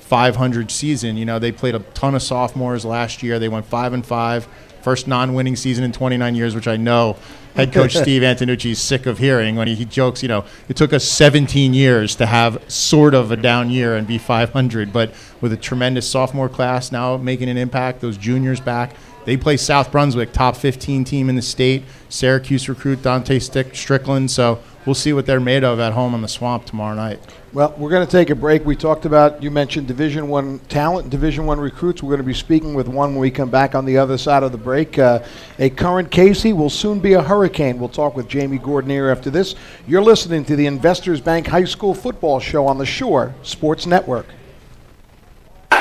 500 season. They played a ton of sophomores last year. They went 5-5, first non-winning season in 29 years, which I know head coach Steve Antonucci is sick of hearing when he jokes, it took us 17 years to have sort of a down year and be 500, but with a tremendous sophomore class now making an impact, those juniors back. They play South Brunswick, top 15 team in the state. Syracuse recruit Dante Strickland. So we'll see what they're made of at home on the Swamp tomorrow night. Well, we're going to take a break. We talked about, you mentioned Division I talent, Division I recruits. We're going to be speaking with one when we come back on the other side of the break. A current Casey will soon be a Hurricane. We'll talk with Jamie Gordonier after this. You're listening to the Investors Bank High School Football Show on the Shore Sports Network.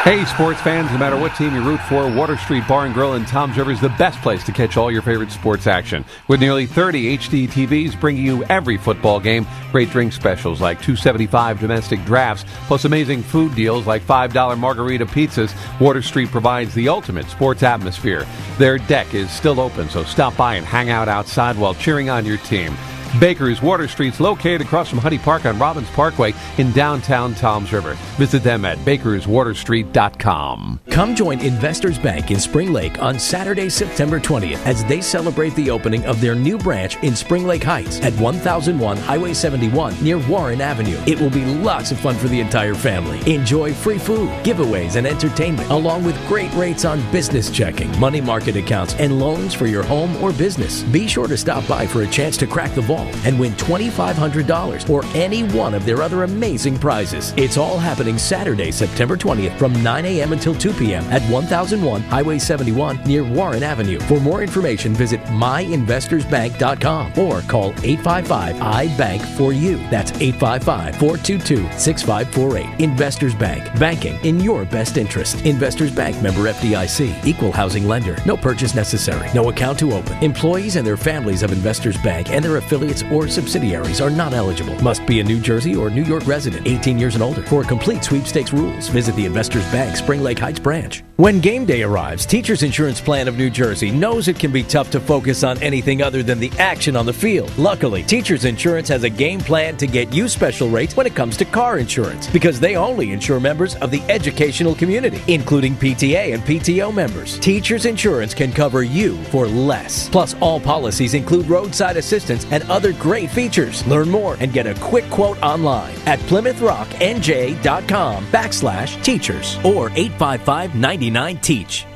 Hey, sports fans, no matter what team you root for, Water Street Bar and Grill in Toms River is the best place to catch all your favorite sports action. With nearly 30 HD TVs bringing you every football game, great drink specials like $2.75 domestic drafts, plus amazing food deals like $5 margarita pizzas, Water Street provides the ultimate sports atmosphere. Their deck is still open, so stop by and hang out outside while cheering on your team. Baker's Water Street's located across from Honey Park on Robbins Parkway in downtown Toms River. Visit them at bakerswaterstreet.com. Come join Investors Bank in Spring Lake on Saturday, September 20th as they celebrate the opening of their new branch in Spring Lake Heights at 1001 Highway 71 near Warren Avenue. It will be lots of fun for the entire family. Enjoy free food, giveaways, and entertainment, along with great rates on business checking, money market accounts, and loans for your home or business. Be sure to stop by for a chance to crack the vault and win $2,500 or any one of their other amazing prizes. It's all happening Saturday, September 20th from 9 a.m. until 2 p.m. at 1001 Highway 71 near Warren Avenue. For more information, visit myinvestorsbank.com or call 855-I-BANK-4U. That's 855-422-6548. Investors Bank. Banking in your best interest. Investors Bank, member FDIC. Equal housing lender. No purchase necessary. No account to open. Employees and their families of Investors Bank and their affiliates or subsidiaries are not eligible. Must be a New Jersey or New York resident, 18 years and older. For complete sweepstakes rules, visit the Investors Bank Spring Lake Heights branch. When game day arrives, Teachers Insurance Plan of New Jersey knows it can be tough to focus on anything other than the action on the field. Luckily, Teachers Insurance has a game plan to get you special rates when it comes to car insurance, because they only insure members of the educational community, including PTA and PTO members. Teachers Insurance can cover you for less. Plus, all policies include roadside assistance and other great features. Learn more and get a quick quote online at PlymouthRockNJ.com/teachers or 855-99-TEACH.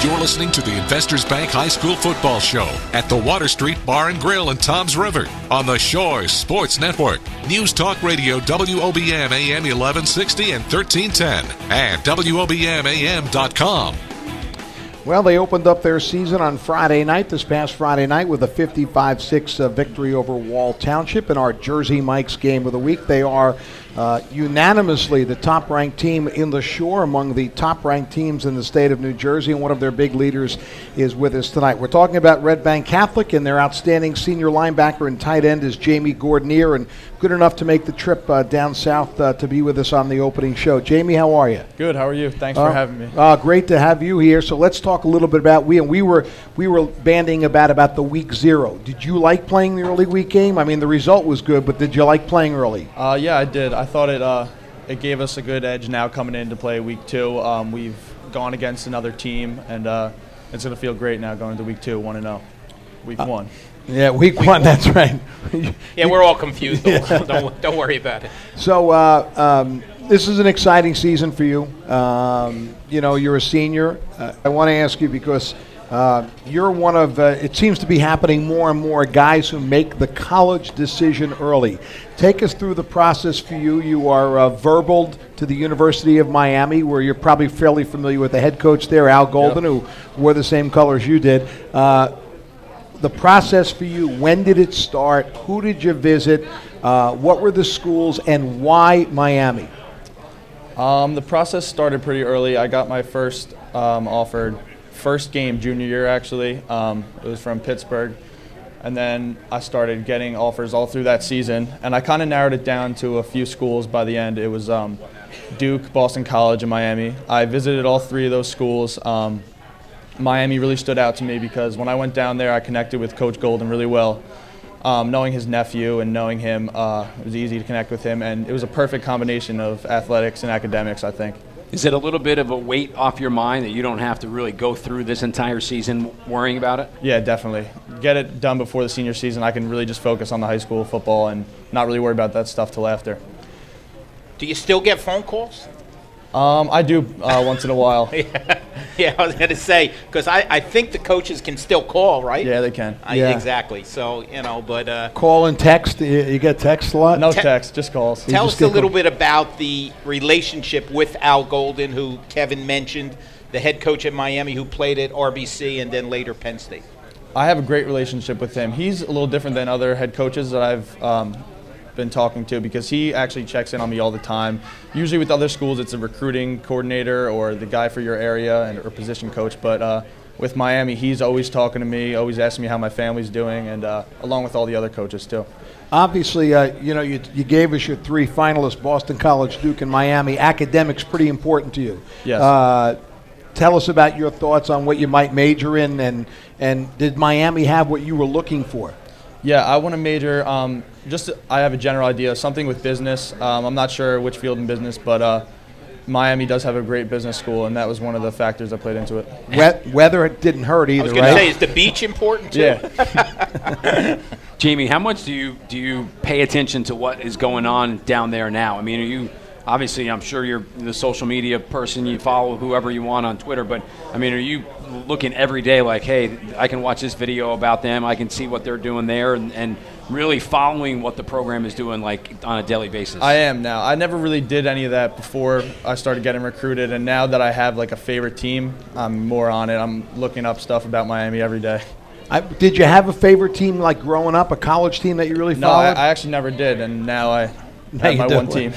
You're listening to the Investors Bank High School Football Show at the Water Street Bar and Grill in Toms River on the Shore Sports Network. News Talk Radio WOBM AM 1160 and 1310 and WOBMAM.com. Well, they opened up their season on Friday night, this past Friday night, with a 55-6 victory over Wall Township in our Jersey Mike's game of the week. They are unanimously the top-ranked team in the Shore, among the top-ranked teams in the state of New Jersey, and one of their big leaders is with us tonight. We're talking about Red Bank Catholic, and their outstanding senior linebacker and tight end is Jamie Gordonier, and good enough to make the trip down south to be with us on the opening show. Jamie, how are you? Good. How are you? Thanks for having me. Great to have you here. So let's talk a little bit about we were banding about the week 0. Did you like playing the early week game? I mean, the result was good, but did you like playing early? Yeah, I did. I thought it gave us a good edge now coming in to play week 2. We've gone against another team, and it's going to feel great now going to week 2, 1-0. Week 1. Yeah, week 1, that's right. Yeah, we're all confused. Don't worry about it. So this is an exciting season for you. You're a senior. I want to ask you because you're one of, it seems to be happening more and more, guys who make the college decision early. Take us through the process for you. You are verbaled to the University of Miami, where you're probably fairly familiar with the head coach there, Al Golden, who wore the same colors you did. The process for you, when did it start? Who did you visit? What were the schools, and why Miami? The process started pretty early. I got my first offered first game junior year, actually. It was from Pittsburgh. And then I started getting offers all through that season. And I kind of narrowed it down to a few schools by the end. It was Duke, Boston College, and Miami. I visited all 3 of those schools. Miami really stood out to me because when I went down there, I connected with Coach Golden really well. knowing his nephew and knowing him, it was easy to connect with him, and it was a perfect combination of athletics and academics, I think. Is it a little bit of a weight off your mind that you don't have to really go through this entire season worrying about it? Yeah, definitely. Get it done before the senior season. I can really just focus on the high school football and not really worry about that stuff till after. Do you still get phone calls? I do once in a while. Yeah, I was going to say, because I think the coaches can still call, right? Yeah, they can. Yeah. Exactly. So, but... Call and text. You get text a lot? No text, just calls. Tell us a little bit about the relationship with Al Golden, who Kevin mentioned, the head coach at Miami, who played at RBC and then later Penn State. I have a great relationship with him. He's a little different than other head coaches that I've been talking to, because he actually checks in on me all the time. Usually with other schools, it's a recruiting coordinator or the guy for your area or position coach. But with Miami, he's always talking to me, always asking me how my family's doing, and along with all the other coaches too. Obviously, you gave us your 3 finalists, Boston College, Duke, and Miami. Academics pretty important to you. Yes. Tell us about your thoughts on what you might major in, and did Miami have what you were looking for? Yeah, I want to major, I have a general idea, something with business. I'm not sure which field in business, but Miami does have a great business school, and that was one of the factors that played into it. Weather didn't hurt either, I was right? going to say, is the beach important too? Yeah. Jamie, how much do you pay attention to what is going on down there now? I mean, are you obviously, I'm sure you're the social media person, you follow whoever you want on Twitter, but I mean, are you looking every day like, hey, I can watch this video about them, I can see what they're doing there, and really following what the program is doing like on a daily basis? I am now. I never really did any of that before I started getting recruited, and now that I have like a favorite team, I'm more on it. I'm looking up stuff about Miami every day. Did you have a favorite team like growing up, a college team that you really No, followed? I actually never did, and now I have my one team.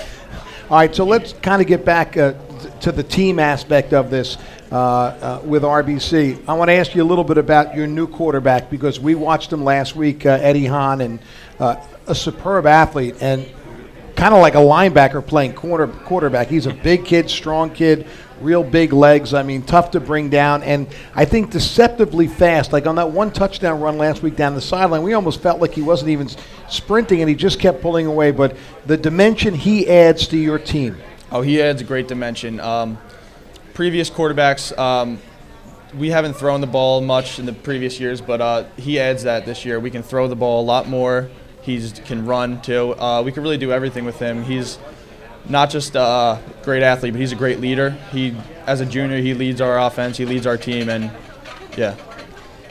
All right, so let's kind of get back to the team aspect of this with RBC. I want to ask you a little bit about your new quarterback, because we watched him last week, Eddie Hahn, and a superb athlete and kind of like a linebacker playing quarterback. He's a big kid, strong kid, real big legs. I mean, tough to bring down, and I think deceptively fast. Like on that one touchdown run last week down the sideline, we almost felt like he wasn't even sprinting, and he just kept pulling away. But the dimension he adds to your team. Oh, he adds a great dimension. Previous quarterbacks, we haven't thrown the ball much in the previous years, but he adds that this year. We can throw the ball a lot more. He can run too. We can really do everything with him. He's not just a great athlete, but he's a great leader. As a junior, he leads our offense, he leads our team, and yeah.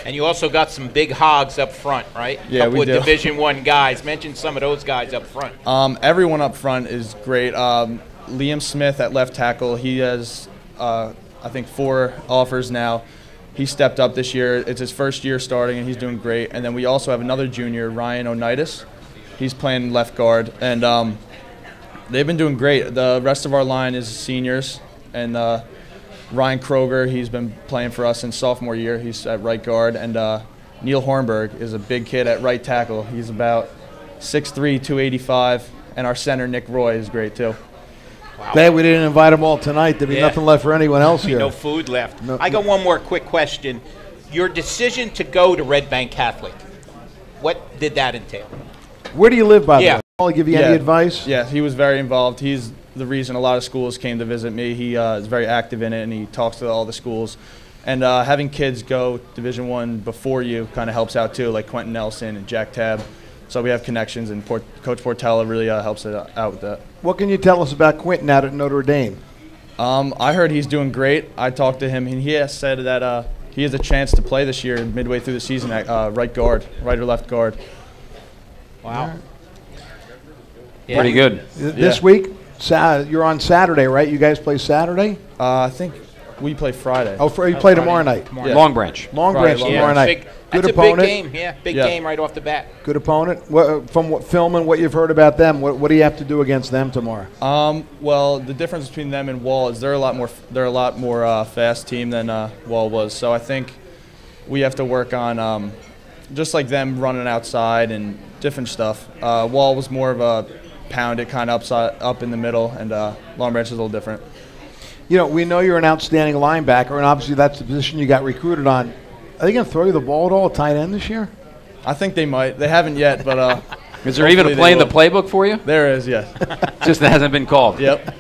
And you also got some big hogs up front, right? Yeah, we with do. Division I guys. Mention some of those guys up front. Everyone up front is great. Liam Smith at left tackle, he has, I think, 4 offers now. He stepped up this year. It's his first year starting, and he's doing great. And then we also have another junior, Ryan Onitis. He's playing left guard, and they've been doing great. The rest of our line is seniors, and Ryan Kroger, he's been playing for us since sophomore year. He's at right guard, and Neil Hornberg is a big kid at right tackle. He's about 6'3", 285, and our center, Nick Roy, is great too. Wow. Glad we didn't invite them all tonight. There'd be nothing left for anyone else here. No food left. I got one more quick question. Your decision to go to Red Bank Catholic, what did that entail? Where do you live, by the way? I'll give you any advice? Yeah, he was very involved. He's the reason a lot of schools came to visit me. He is very active in it, and he talks to all the schools. And having kids go Division I before you kind of helps out too, like Quentin Nelson and Jack Tabb. So we have connections, and Coach Portella really helps out with that. What can you tell us about Quentin out at Notre Dame? I heard he's doing great. I talked to him, and he has said that he has a chance to play this year midway through the season at right or left guard. Wow. Yeah. Pretty good. This week, you're on Saturday, right? You guys play Saturday? I think we play Friday. Oh, you play tomorrow night. Yeah. Long Branch. Long Branch tomorrow night. Good That's opponent. a big game. Yeah, big game right off the bat. Good opponent. From what film and what you've heard about them, what do you have to do against them tomorrow? Well, the difference between them and Wall is they're a lot more fast team than Wall was. So I think we have to work on just like them running outside and different stuff. Wall was more of a pound it kind of up in the middle, and Long Branch is a little different. You know, we know you're an outstanding linebacker, and obviously that's the position you got recruited on. Are they going to throw you the ball at all, tight end this year? I think they might. They haven't yet, but is there even a play in the playbook for you? There is, yes. Just that hasn't been called. Yep.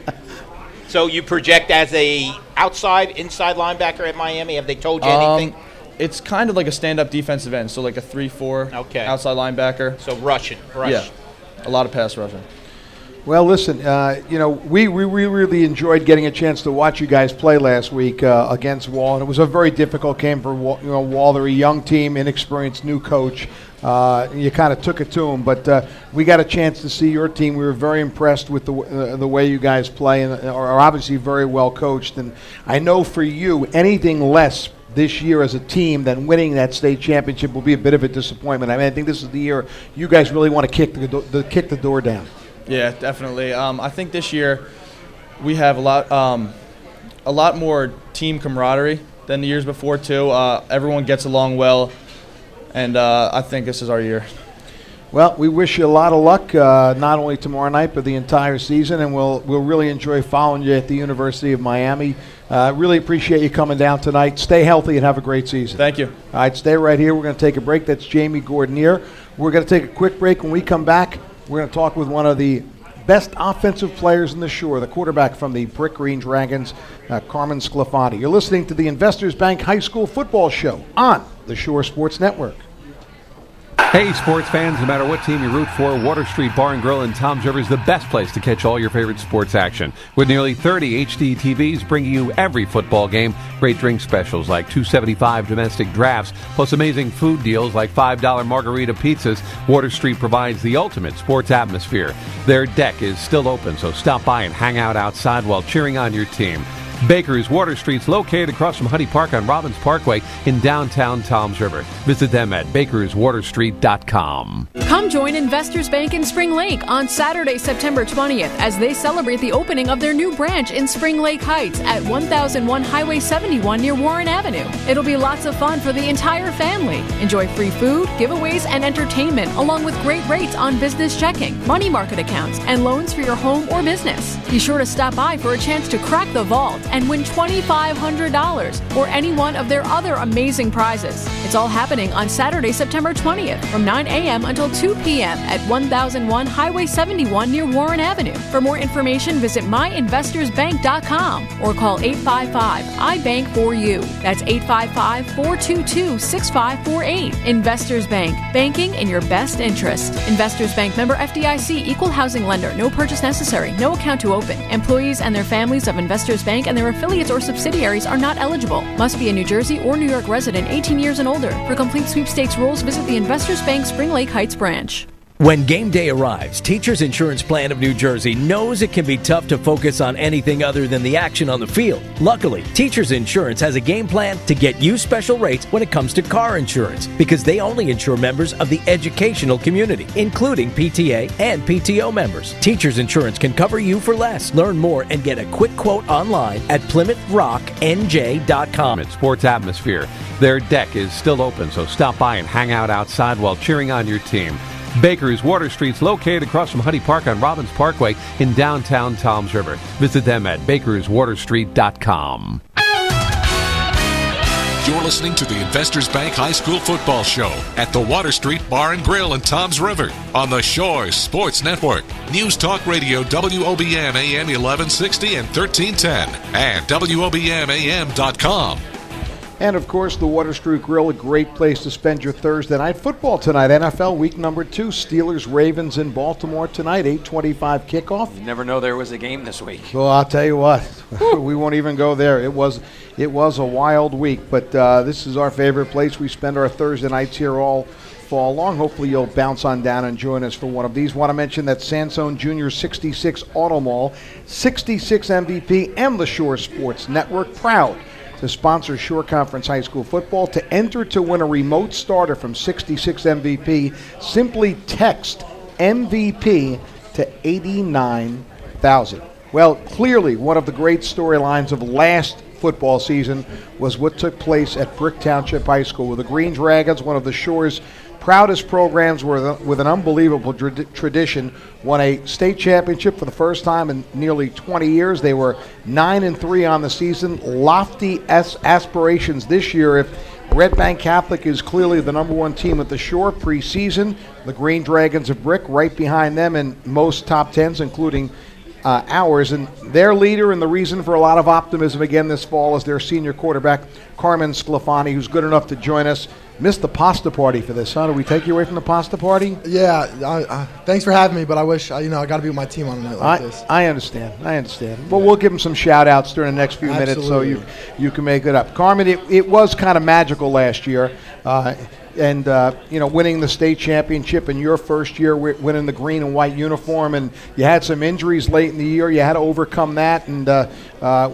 So you project as a inside linebacker at Miami? Have they told you anything? It's kind of like a stand-up defensive end, so like a 3-4 outside linebacker. So rush. Yeah, a lot of pass rushing. Well, listen, we really enjoyed getting a chance to watch you guys play last week against Wall, and it was a very difficult game for Wall. Wall, they're a young team, inexperienced, new coach. You kind of took it to them, but we got a chance to see your team. We were very impressed with the way you guys play, and are obviously very well coached. And I know for you, anything less this year as a team than winning that state championship will be a bit of a disappointment. I mean, I think this is the year you guys really want to kick the door down. Yeah, definitely. I think this year we have a lot more team camaraderie than the years before too. Everyone gets along well, and I think this is our year. Well, we wish you a lot of luck, not only tomorrow night but the entire season, and we'll really enjoy following you at the University of Miami. Really appreciate you coming down tonight. Stay healthy and have a great season. Thank you. All right, stay right here. We're going to take a break. That's Jamie Gordonier. We're going to take a quick break. When we come back, we're going to talk with one of the best offensive players in the Shore, the quarterback from the Brick Green Dragons, Carmen Sclafani. You're listening to the Investors Bank High School Football Show on the Shore Sports Network. Hey, sports fans, no matter what team you root for, Water Street Bar and Grill in Toms River is the best place to catch all your favorite sports action. With nearly 30 HD TVs bringing you every football game, great drink specials like $2.75 domestic drafts, plus amazing food deals like $5 margarita pizzas, Water Street provides the ultimate sports atmosphere. Their deck is still open, so stop by and hang out outside while cheering on your team. Baker's Water Street's located across from Huddy Park on Robbins Parkway in downtown Toms River. Visit them at bakerswaterstreet.com. Come join Investors Bank in Spring Lake on Saturday, September 20th as they celebrate the opening of their new branch in Spring Lake Heights at 1001 Highway 71 near Warren Avenue. It'll be lots of fun for the entire family. Enjoy free food, giveaways, and entertainment along with great rates on business checking, money market accounts, and loans for your home or business. Be sure to stop by for a chance to crack the vault and win $2,500 or any one of their other amazing prizes. It's all happening on Saturday, September 20th from 9 a.m. until 2 p.m. at 1001 Highway 71 near Warren Avenue. For more information, visit myinvestorsbank.com or call 855-I-BANK-4U. That's 855-422-6548. Investors Bank, banking in your best interest. Investors Bank, member FDIC, equal housing lender. No purchase necessary. No account to open. Employees and their families of Investors Bank and their affiliates or subsidiaries are not eligible. Must be a New Jersey or New York resident 18 years and older. For complete sweepstakes rules, visit the Investors Bank Spring Lake Heights branch. When game day arrives, Teachers Insurance Plan of New Jersey knows it can be tough to focus on anything other than the action on the field. Luckily, Teachers Insurance has a game plan to get you special rates when it comes to car insurance because they only insure members of the educational community, including PTA and PTO members. Teachers Insurance can cover you for less. Learn more and get a quick quote online at PlymouthRockNJ.com. It's sports atmosphere. Their deck is still open, so stop by and hang out outside while cheering on your team. Baker's Water Street's located across from Huddy Park on Robbins Parkway in downtown Toms River. Visit them at bakerswaterstreet.com. You're listening to the Investors Bank High School Football Show at the Water Street Bar and Grill in Toms River on the Shore Sports Network. News Talk Radio WOBM AM 1160 and 1310 and WOBMAM.com. And, of course, the Water Street Grill, a great place to spend your Thursday night football tonight. NFL week number 2, Steelers-Ravens in Baltimore tonight, 8:25 kickoff. You never know there was a game this week. Well, I'll tell you what, we won't even go there. It was a wild week, but this is our favorite place. We spend our Thursday nights here all fall long. Hopefully you'll bounce on down and join us for one of these. Want to mention that Sansone Jr. 66 Auto Mall, 66 MVP, and the Shore Sports Network proud to sponsor Shore Conference High School football. To enter to win a remote starter from 66 MVP, simply text MVP to 89,000. Well, clearly one of the great storylines of last football season was what took place at Brick Township High School, with the Green Dragons, one of the Shore's proudest programs with an unbelievable tradition, won a state championship for the first time in nearly 20 years. They were 9-3 on the season. Lofty aspirations this year if Red Bank Catholic is clearly the #1 team at the Shore preseason. The Green Dragons of Brick right behind them in most top 10s, including ours. And their leader and the reason for a lot of optimism again this fall is their senior quarterback, Carmen Sclafani, who's good enough to join us. Missed the pasta party for this, huh? Did we take you away from the pasta party? Yeah, thanks for having me, but I wish, I got to be with my team on a night like this. I understand. Well, we'll give them some shout-outs during the next few minutes so you can make it up. Carmen, it was kind of magical last year. Winning the state championship in your first year, winning the green and white uniform, and you had some injuries late in the year. You had to overcome that, and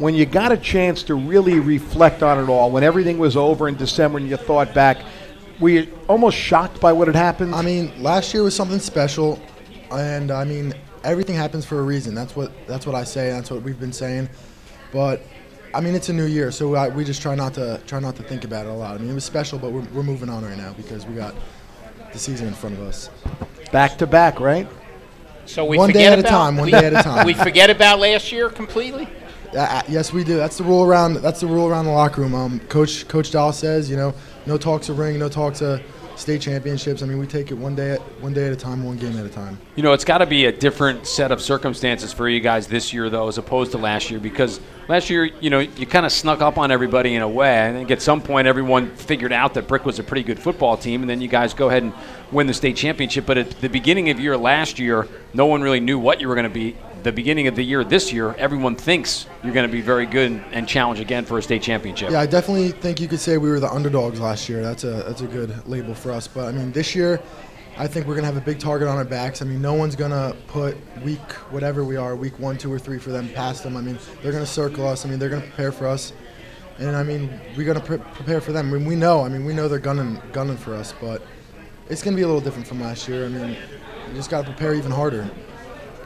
when you got a chance to really reflect on it all, when everything was over in December and you thought back, were you almost shocked by what had happened? I mean, last year was something special, and I mean, everything happens for a reason. That's what I say. That's what we've been saying, but. I mean, it's a new year, so we just try not to think about it a lot. I mean, it was special, but we're moving on right now because we got the season in front of us. Back to back, right? So we one forget day at about, a time. One day at a time. We forget about last year completely. Yes, we do. That's the rule around. That's the rule around the locker room. Coach Dahl says, no talks of ring, no talks of state championships. I mean, we take it one day at a time, one game at a time. It's got to be a different set of circumstances for you guys this year, though, as opposed to last year, because last year, you kind of snuck up on everybody in a way. I think at some point everyone figured out that Brick was a pretty good football team, and then you guys go ahead and win the state championship. But at the beginning of the year last year, no one really knew what you were going to be. The beginning of the year this year, everyone thinks you're going to be very good and challenge again for a state championship. Yeah, I definitely think you could say we were the underdogs last year. That's a good label for us. But I mean, this year, I think we're going to have a big target on our backs. I mean, no one's going to put week 1, 2, or 3 for them past them. I mean, they're going to circle us. I mean, they're going to prepare for us. And I mean, we're going to prepare for them. I mean, we know they're gunning for us, but it's going to be a little different from last year. I mean, you just got to prepare even harder.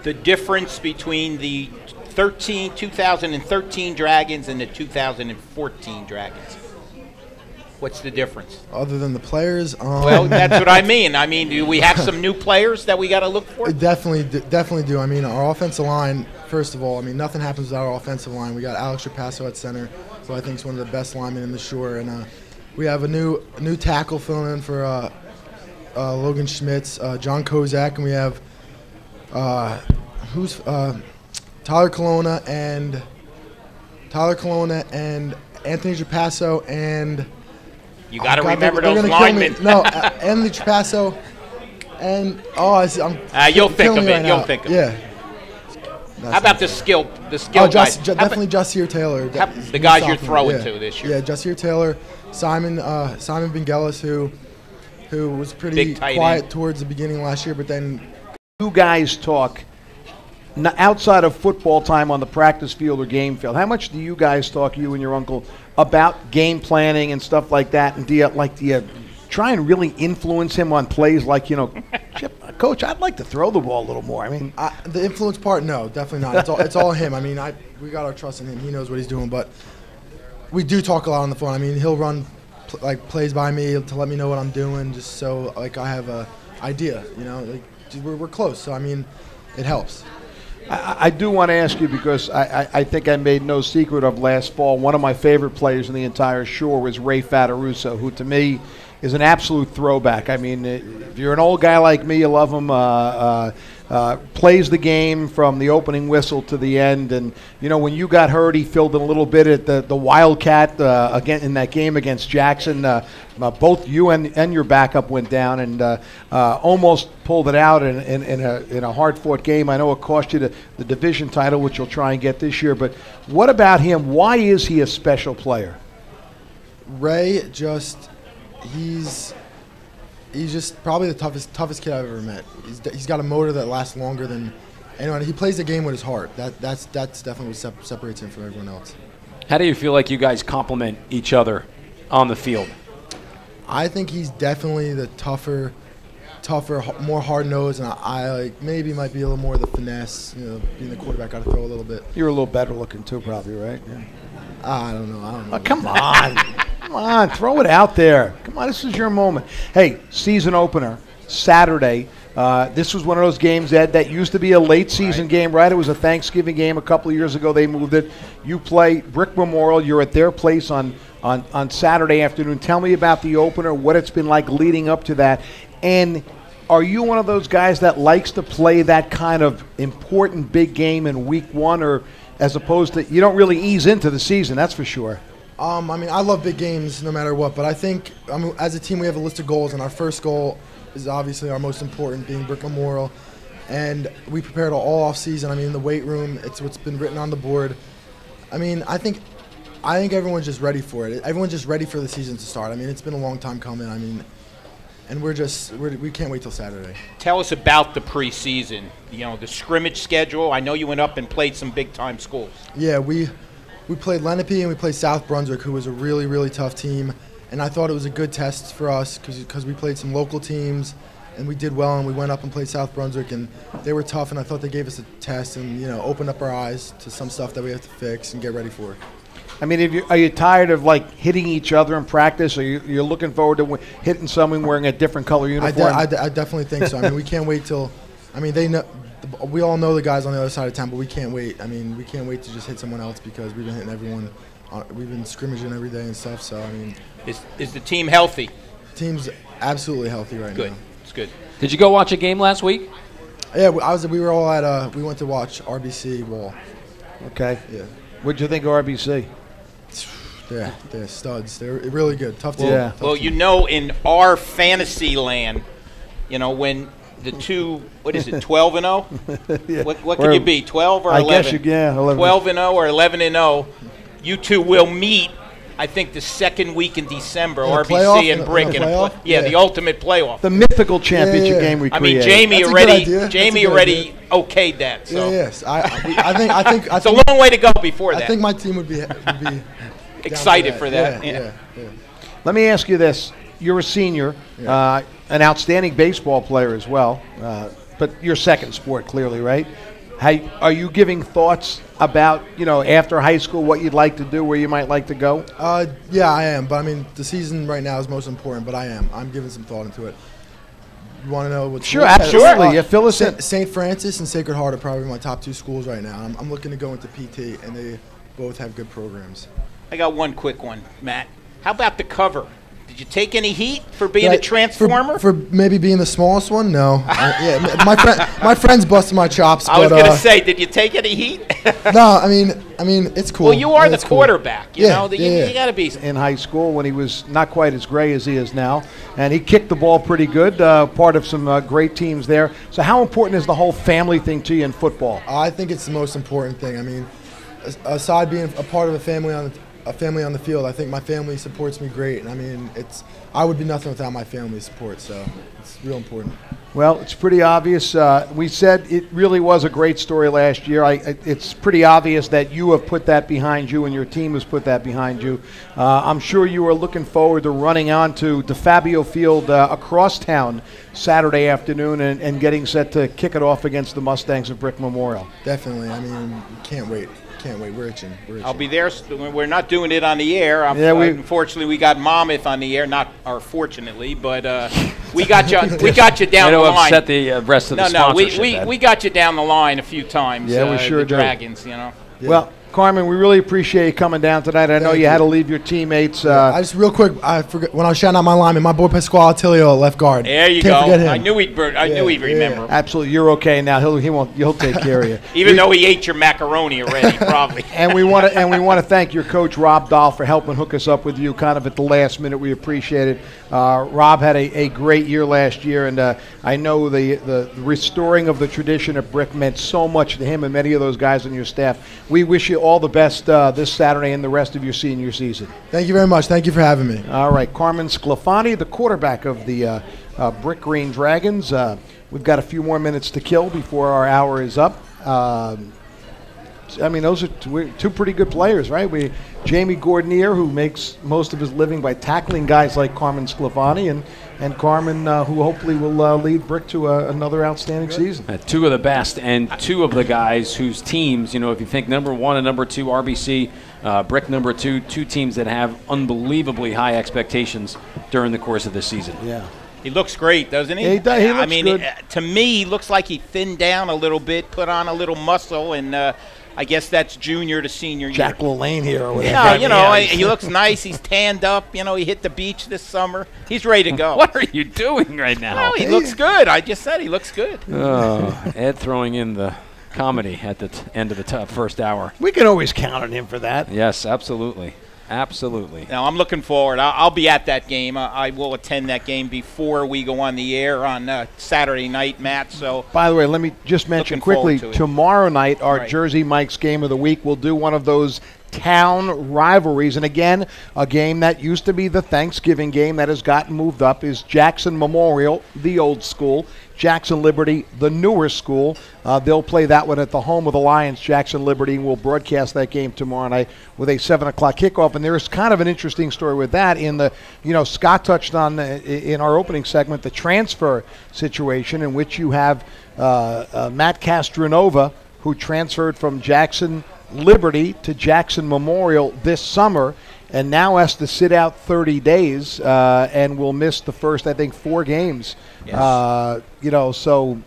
The difference between the 2013 Dragons and the 2014 Dragons. What's the difference? Other than the players? Well, that's what I mean. I mean, do we have some new players that we got to look for? Definitely do. I mean, our offensive line, first of all, I mean, nothing happens without our offensive line. We got Alex Trapasso at center, who I think is one of the best linemen in the Shore. And we have a new tackle filling in for Logan Schmitz, John Kozak, and we have Tyler Colonna and Anthony Trapasso and you got to remember those linemen. No, Anthony Trapasso and you'll think of it. You'll think of it. Yeah. How about the skill guys? Definitely Jussier Taylor. The guys you're throwing to this year. Yeah, Jussier Taylor, Simon Bengelis, who was pretty quiet towards the beginning last year, but then you guys talk outside of football time on the practice field or game field. How much do you guys talk, you and your uncle, about game planning and stuff like that? And do you try and really influence him on plays like, Chip, Coach, I'd like to throw the ball a little more. I mean, the influence part, no, definitely not. It's all him. I mean, we got our trust in him. He knows what he's doing, but we do talk a lot on the phone. I mean, he'll run plays by me to let me know what I'm doing, just so I have a idea. We're close, so I mean, it helps. I do want to ask you because I think I made no secret of last fall. One of my favorite players in the entire Shore was Ray Fataruso, who to me is an absolute throwback. I mean, if you're an old guy like me, you love him. Plays the game from the opening whistle to the end. And, when you got hurt, he filled in a little bit at the Wildcat again in that game against Jackson. Both you and your backup went down and almost pulled it out in a hard-fought game. I know it cost you the division title, which you'll try and get this year. But what about him? Why is he a special player? Ray he's just probably the toughest kid I've ever met. He's got a motor that lasts longer than anyone. He plays the game with his heart. That's definitely what separates him from everyone else. How do you feel like you guys complement each other on the field? I think he's definitely the tougher, more hard-nosed, and I maybe might be a little more of the finesse. Being the quarterback, got to throw a little bit. You're a little better looking too, probably, right? Yeah. I don't know. Oh, come on. Come on, throw it out there. Come on, this is your moment. Hey, season opener, Saturday. This was one of those games that used to be a late season game, right? It was a Thanksgiving game a couple of years ago. They moved it. You play Brick Memorial. You're at their place on on Saturday afternoon. Tell me about the opener, what it's been like leading up to that. And are you one of those guys that likes to play that kind of important big game in week one, or as opposed to you don't really ease into the season, that's for sure? I mean, I love big games no matter what, but I think as a team we have a list of goals, and our first goal is obviously our most important, being Brick Memorial. And we prepared all off season. I mean, in the weight room, it's what's been written on the board. I mean, I think everyone's just ready for it. Everyone's just ready for the season to start. I mean, it's been a long time coming. I mean, and we can't wait till Saturday. Tell us about the preseason. You know, the scrimmage schedule. I know you went up and played some big time schools. Yeah, we played Lenape and we played South Brunswick, who was a really, really tough team. And I thought it was a good test for us because we played some local teams and we did well, and we went up and played South Brunswick, and they were tough, and I thought they gave us a test and, you know, opened up our eyes to some stuff that we have to fix and get ready for. I mean, are you tired of, like, hitting each other in practice, or you're looking forward to hitting someone wearing a different color uniform? I definitely think so. I mean, we can't wait till – I mean, they know – we all know the guys on the other side of town, but we can't wait. I mean, we can't wait to just hit someone else because we've been hitting everyone. We've been scrimmaging every day and stuff. So, I mean. Is the team healthy? The team's absolutely healthy right now. Good. It's good. Did you go watch a game last week? Yeah, we were all at we went to watch RBC Wall. Okay. Yeah. What'd you think of RBC? Yeah, they're studs. They're really good. Tough team. Yeah. Tough Well, team. you know, in our fantasy land, you know, when the two, what is it, 12 and 0? Yeah. What could you be, 12 or 11? I guess you, yeah, 11. 12 and 0 or 11 and 0. You two will meet, I think, the second week in December. In a RBC playoff? and Brick. In a playoff? Yeah, the ultimate playoff. The mythical championship game we I mean, created. Jamie That's a good idea. Jamie already okayed that. So. Yeah, yes. I think it's a long way to go before that. I think my team would be excited for that. Yeah. Let me ask you this. You're a senior, an outstanding baseball player as well, but your second sport, clearly, right? Are you giving thoughts about, you know, after high school, what you'd like to do, where you might like to go? Yeah, I am. But, I mean, the season right now is most important, but I am. I'm giving some thought into it. You want to know what? Sure, absolutely. Yeah, fill us in. St. Francis and Sacred Heart are probably my top two schools right now. I'm looking to go into PT, and they both have good programs. I got one quick one, Matt. How about the cover? Did you take any heat for being a transformer? For maybe being the smallest one? No. Yeah, my friends busted my chops. I was going to say, did you take any heat? No, I mean, it's cool. Well, you are the quarterback. Cool. You know, you got to be. In high school, when he was not quite as gray as he is now, and he kicked the ball pretty good, part of some great teams there. So how important is the whole family thing to you in football? I think it's the most important thing. I mean, aside being a part of a family on the field, I think my family supports me great, and I mean, I would be nothing without my family's support, so it's real important. Well, it's pretty obvious. We said it really was a great story last year. It's pretty obvious that you have put that behind you and your team has put that behind you. I'm sure you are looking forward to running on to DeFabio Field across town Saturday afternoon and getting set to kick it off against the Mustangs of Brick Memorial. Definitely. I mean, can't wait. Can't wait. We're itching. I'll be there. We're not doing it on the air. Unfortunately, we got Monmouth on the air. Not, or fortunately, but we got you. We got you down the line. Upset the rest of the sponsorship. We got you down the line a few times. Yeah, we sure the did. Dragons, you know. Yeah. Well, Carmen, we really appreciate you coming down tonight. I know you had to leave your teammates. I just real quick, I forgot when I was shouting out my lineman, my boy Pasquale Attilio, left guard. There you Can't go. forget him. I knew he'd remember. Absolutely, you're okay now. He'll take care of you. Even though he ate your macaroni already, probably. And we want to thank your coach Rob Dahl for helping hook us up with you kind of at the last minute. We appreciate it. Rob had a great year last year, and I know the restoring of the tradition of Brick meant so much to him and many of those guys on your staff. We wish you all the best this Saturday and the rest of your senior season. Thank you very much. Thank you for having me. All right, Carmen Sclafani, the quarterback of the Brick Green Dragons. We've got a few more minutes to kill before our hour is up. I mean, those are two pretty good players, right? Jamie Gordonier, who makes most of his living by tackling guys like Carmen Sclafani, and Carmen, who hopefully will lead Brick to another outstanding season. Two of the best, and two of the guys whose teams, you know, if you think number 1 and number 2, RBC, Brick number 2, two teams that have unbelievably high expectations during the course of this season. Yeah. He looks great, doesn't he? He looks I mean, good. To me, he looks like he thinned down a little bit, put on a little muscle, and I guess that's junior to senior year. Jack LaLanne here or whatever. Yeah, you know, he looks nice. He's tanned up. You know, he hit the beach this summer. He's ready to go. What are you doing right now? Well, he looks good. I just said he looks good. Oh, Ed throwing in the comedy at the end of the first hour. We can always count on him for that. Yes, absolutely. Absolutely. Now, I'm looking forward. I'll be at that game. I will attend that game before we go on the air on Saturday night, Matt. So, by the way, let me just mention quickly, tomorrow night, our Jersey Mike's Game of the Week, we'll do one of those town rivalries. And again, a game that used to be the Thanksgiving game that has gotten moved up is Jackson Memorial, the old school, Jackson Liberty, the newer school. They'll play that one at the home of the Lions, Jackson Liberty, and we'll broadcast that game tomorrow night with a 7 o'clock kickoff. And there's kind of an interesting story with that in the, Scott touched on in our opening segment, the transfer situation in which you have Matt Castronova, who transferred from Jackson Liberty to Jackson Memorial this summer and now has to sit out 30 days and will miss the first, I think, 4 games. Yes. So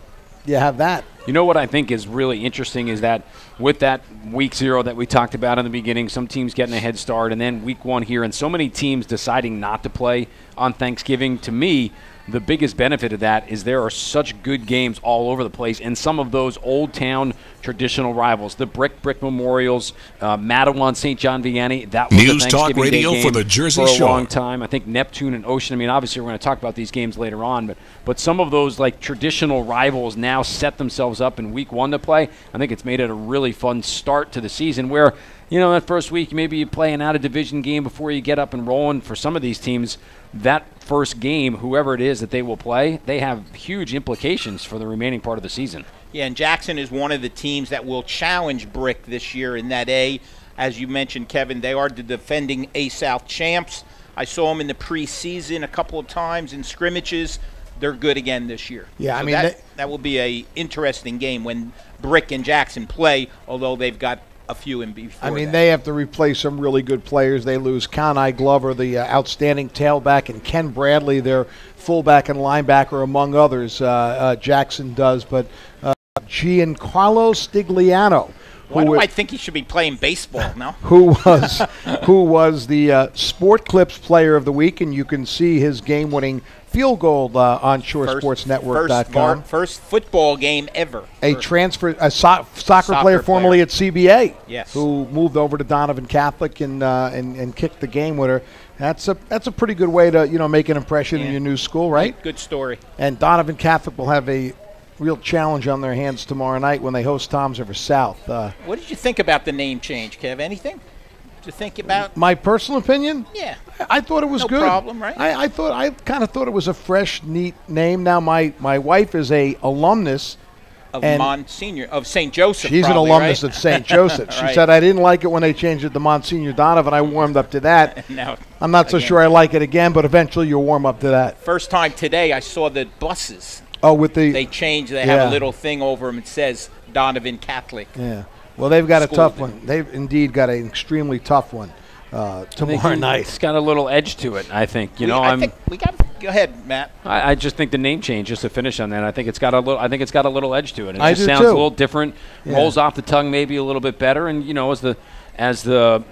you have that. You know what I think is really interesting is that with that week 0 that we talked about in the beginning, some teams getting a head start, and then week 1 here, and so many teams deciding not to play on Thanksgiving. To me, the biggest benefit of that is there are such good games all over the place, and some of those old town traditional rivals, the Brick Memorials, Matawan, St. John Vianney, that was News the Talk Thanksgiving Radio Day game for the Jersey for a Shore. long time. I think Neptune and Ocean. I mean, obviously we're going to talk about these games later on, but some of those like traditional rivals now set themselves up in week 1 to play. I think it's made it a really fun start to the season where, that first week maybe you play an out-of-division game before you get up and rolling. For some of these teams, that first game, whoever it is that they will play, they have huge implications for the remaining part of the season. Yeah, and Jackson is one of the teams that will challenge Brick this year in that A. As you mentioned, Kevin, they are the defending A-South champs. I saw them in the preseason a couple of times in scrimmages. They're good again this year. Yeah, so I mean that will be a interesting game when Brick and Jackson play, although they've got a few in before. I mean, they have to replace some really good players. They lose Conai Glover, the outstanding tailback, and Ken Bradley, their fullback and linebacker, among others. Jackson does, but Giancarlo Stigliano. Why do I think he should be playing baseball now? who was the Sport Clips Player of the Week, and you can see his game-winning field goal on ShoreSportsNetwork.com. First football game ever. A soccer player formerly at CBA, yes, who moved over to Donovan Catholic and kicked the game winner. That's a pretty good way to make an impression in your new school, right? Good story. And Donovan Catholic will have a real challenge on their hands tomorrow night when they host Toms River South. What did you think about the name change, Kev? Anything? Did you think about my personal opinion? Yeah, I thought it was good. No problem, right? I kind of thought it was a fresh, neat name. Now my wife is a alumnus of Monsignor of St. Joseph. She's an alumnus of St. Joseph. She said I didn't like it when they changed it to Monsignor Donovan. I warmed up to that. Now, I'm not so sure I like it again, but eventually you'll warm up to that. First time today, I saw the buses. Oh, with they changed. They have a little thing over them. It says Donovan Catholic. Yeah. Well, they've got a tough one. They've indeed got an extremely tough one tomorrow night. It's got a little edge to it, I think. I think we got. Go ahead, Matt. I just think the name change, just to finish on that, I think it's got a little. I think it's got a little edge to it. It I just do sounds too. a little different. Yeah. Rolls off the tongue maybe a little bit better, and as the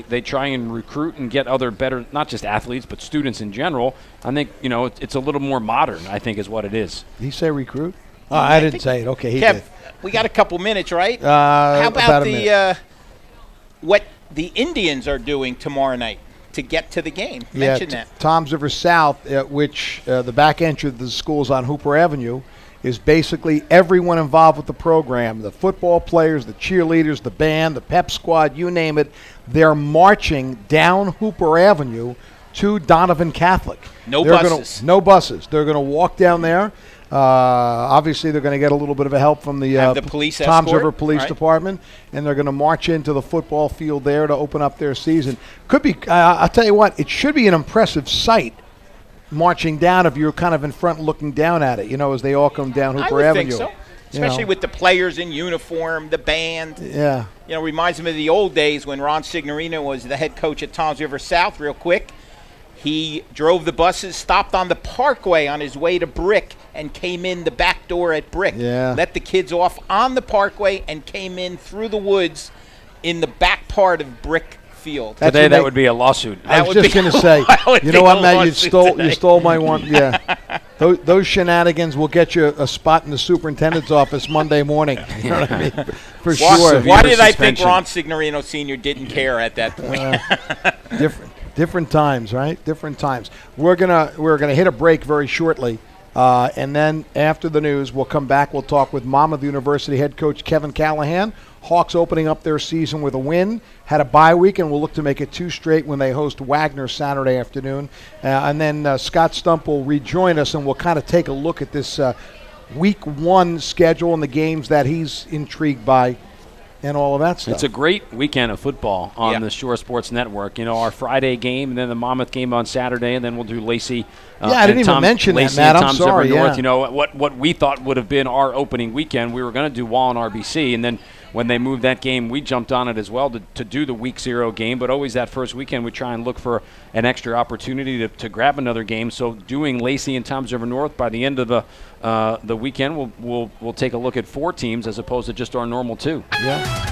they try and recruit and get other better, not just athletes but students in general. I think it's a little more modern, I think, is what it is. Did he say recruit? Oh, I didn't say it. Okay, he Kev, did. We got a couple minutes, right? How about what the Indians are doing tomorrow night to get to the game? Mention that. Toms River South, which the back entry of the school is on Hooper Avenue, is basically everyone involved with the program, the football players, the cheerleaders, the band, the pep squad, you name it. They're marching down Hooper Avenue to Donovan Catholic. No buses. No buses. They're going to walk down there. Obviously, they're going to get a little bit of a help from the police Toms escort, River Police Department, and they're going to march into the football field there to open up their season. Could be. I'll tell you what. It should be an impressive sight. Marching down, if you're kind of in front looking down at it, as they all come down Hooper Avenue. I would think so. Especially with the players in uniform, the band. Yeah. Reminds me of the old days when Ron Signorino was the head coach at Toms River South. Real quick, he drove the buses, stopped on the Parkway on his way to Brick, and came in the back door at Brick. Yeah. Let the kids off on the Parkway and came in through the woods in the back part of Brick Field. Today that would be a lawsuit. I was just going to say, you know what, Matt? You stole my one. Yeah. Those shenanigans will get you a spot in the superintendent's office Monday morning. You know what I mean? For sure. Why did I think Ron Signorino Sr. didn't care at that point? Different times, right? Different times. We're gonna hit a break very shortly, and then after the news, we'll come back. We'll talk with Monmouth University head coach Kevin Callahan. Hawks opening up their season with a win, had a bye week, and will look to make it 2 straight when they host Wagner Saturday afternoon. And then Scott Stump will rejoin us, and we'll kind of take a look at this Week 1 schedule and the games that he's intrigued by and all of that stuff. It's a great weekend of football on the Shore Sports Network. You know, our Friday game, and then the Monmouth game on Saturday, and then we'll do Lacey. I didn't even mention that, Matt. I'm sorry. North. You know, what we thought would have been our opening weekend, we were going to do Wallen RBC, and then when they moved that game, we jumped on it as well to do the Week 0 game. But always that first weekend, we try and look for an extra opportunity to grab another game. So doing Lacey and Toms River North by the end of the weekend, we'll take a look at 4 teams as opposed to just our normal 2. Yeah.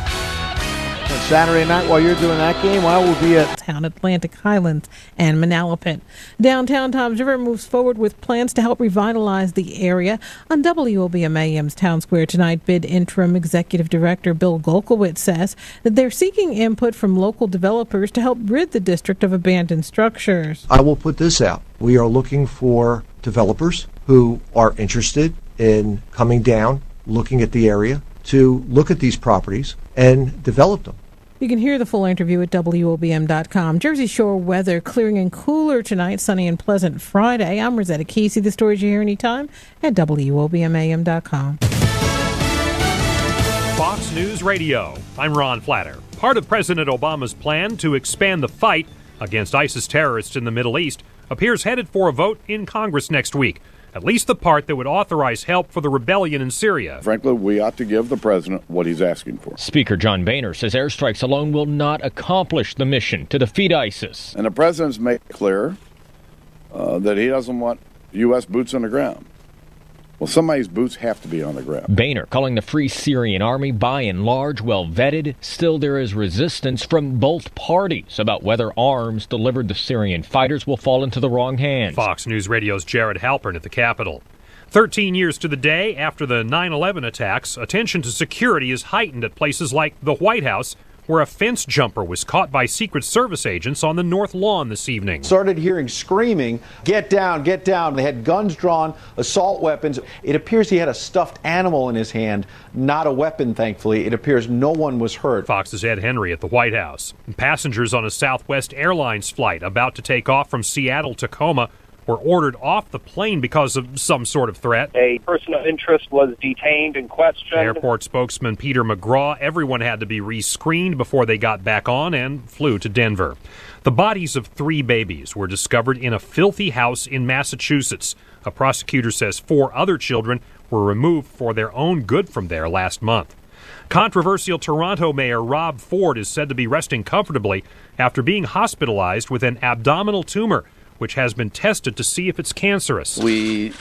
And Saturday night, while you're doing that game, I will be at Town Atlantic Highlands and Manalapan. Downtown Toms River moves forward with plans to help revitalize the area. On WOBM AM's Town Square tonight, BID Interim Executive Director Bill Golkowitz says that they're seeking input from local developers to help rid the district of abandoned structures. I will put this out. We are looking for developers who are interested in coming down, looking at the area, to look at these properties and develop them. You can hear the full interview at WOBM.com. Jersey Shore weather clearing and cooler tonight, sunny and pleasant Friday. I'm Rosetta Kesey. The stories you hear anytime at WOBMAM.com. Fox News Radio. I'm Ron Flatter. Part of President Obama's plan to expand the fight against ISIS terrorists in the Middle East appears headed for a vote in Congress next week. At least the part that would authorize help for the rebellion in Syria. Frankly, we ought to give the president what he's asking for. Speaker John Boehner says airstrikes alone will not accomplish the mission to defeat ISIS. And the president's made clear that he doesn't want U.S. boots on the ground. Well, somebody's boots have to be on the ground. Boehner calling the Free Syrian Army by and large well vetted. Still, there is resistance from both parties about whether arms delivered to Syrian fighters will fall into the wrong hands. Fox News Radio's Jared Halpern at the Capitol. 13 years to the day after the 9/11 attacks, attention to security is heightened at places like the White House, where a fence jumper was caught by Secret Service agents on the north lawn this evening. Started hearing screaming, get down, get down. They had guns drawn, assault weapons. It appears he had a stuffed animal in his hand, not a weapon, thankfully. It appears no one was hurt. Fox's Ed Henry at the White House. Passengers on a Southwest Airlines flight about to take off from Seattle to Tacoma were ordered off the plane because of some sort of threat. A person of interest was detained and questioned. Airport spokesman Peter McGraw, everyone had to be re-screened before they got back on and flew to Denver. The bodies of 3 babies were discovered in a filthy house in Massachusetts. A prosecutor says 4 other children were removed for their own good from there last month. Controversial Toronto Mayor Rob Ford is said to be resting comfortably after being hospitalized with an abdominal tumor, which has been tested to see if it's cancerous. We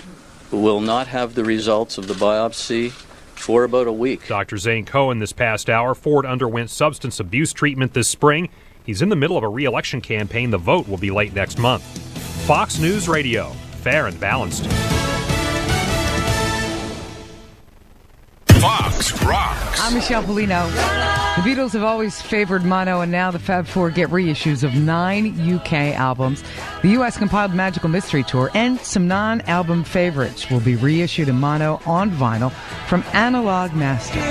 will not have the results of the biopsy for about a week. Dr. Zane Cohen this past hour. Ford underwent substance abuse treatment this spring. He's in the middle of a re-election campaign. The vote will be late next month. Fox News Radio, fair and balanced. Fox Rocks. I'm Michelle Polino. The Beatles have always favored mono, and now the Fab Four get reissues of 9 UK albums. The US compiled Magical Mystery Tour and some non-album favorites will be reissued in mono on vinyl from Analog Masters.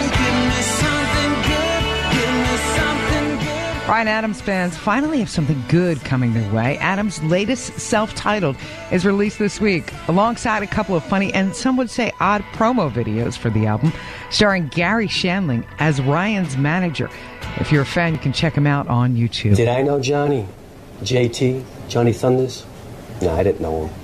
Bryan Adams fans finally have something good coming their way. Adams' latest self-titled is released this week, alongside a couple of funny and some would say odd promo videos for the album, starring Gary Shandling as Ryan's manager. If you're a fan, you can check him out on YouTube. Did I know Johnny? JT? Johnny Thunders? No, I didn't know him.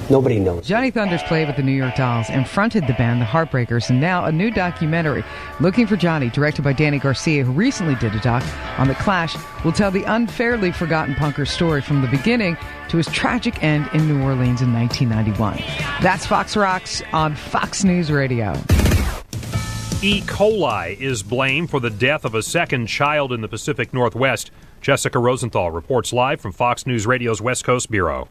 Nobody knows. Johnny Thunders played with the New York Dolls and fronted the band, the Heartbreakers, and now a new documentary, Looking for Johnny, directed by Danny Garcia, who recently did a doc on The Clash, will tell the unfairly forgotten punker's story from the beginning to his tragic end in New Orleans in 1991. That's Fox Rocks on Fox News Radio. E. coli is blamed for the death of a second child in the Pacific Northwest. Jessica Rosenthal reports live from Fox News Radio's West Coast Bureau.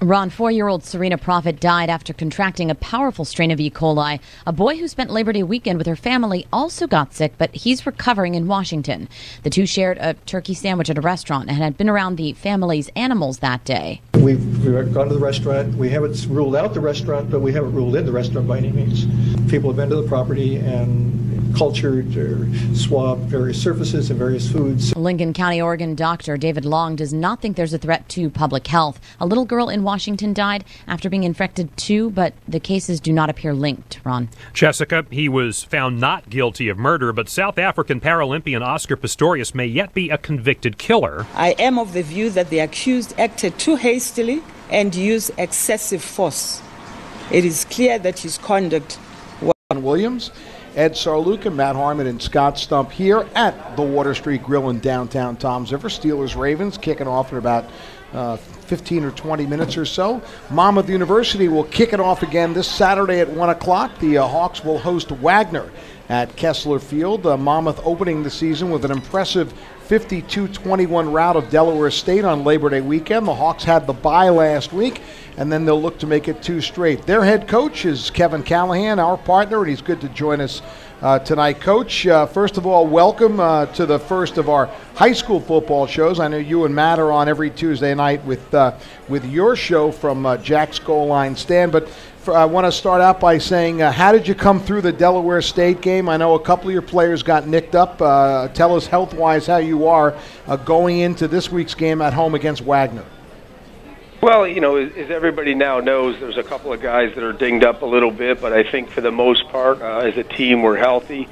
Ron, 4-year-old Serena Prophet died after contracting a powerful strain of E. coli. A boy who spent Labor Day weekend with her family also got sick, but he's recovering in Washington. The two shared a turkey sandwich at a restaurant and had been around the family's animals that day. We've gone to the restaurant. We haven't ruled out the restaurant, but we haven't ruled in the restaurant by any means. People have been to the property and cultured or swabbed various surfaces and various foods. Lincoln County, Oregon doctor David Long does not think there's a threat to public health. A little girl in Washington died after being infected too, but the cases do not appear linked. Ron. Jessica, he was found not guilty of murder, but South African Paralympian Oscar Pistorius may yet be a convicted killer. I am of the view that the accused acted too hastily and used excessive force. It is clear that his conduct was... Williams, Ed Sarluka, Matt Harmon, and Scott Stump here at the Water Street Grill in downtown Toms River. Steelers-Ravens kicking off in about 15 or 20 minutes or so. Monmouth University will kick it off again this Saturday at 1 o'clock. The Hawks will host Wagner at Kessler Field. Monmouth opening the season with an impressive 52-21 rout of Delaware State on Labor Day weekend. The Hawks had the bye last week, and then they'll look to make it 2 straight. Their head coach is Kevin Callahan, our partner, and he's good to join us tonight. Coach, first of all, welcome to the first of our high school football shows. I know you and Matt are on every Tuesday night with your show from Jack's Goal Line Stand, but I want to start out by saying, how did you come through the Delaware State game? I know a couple of your players got nicked up. Tell us health-wise how you are going into this week's game at home against Wagner. Well, you know, as everybody now knows, there's a couple of guys that are dinged up a little bit, but I think for the most part, as a team, we're healthy.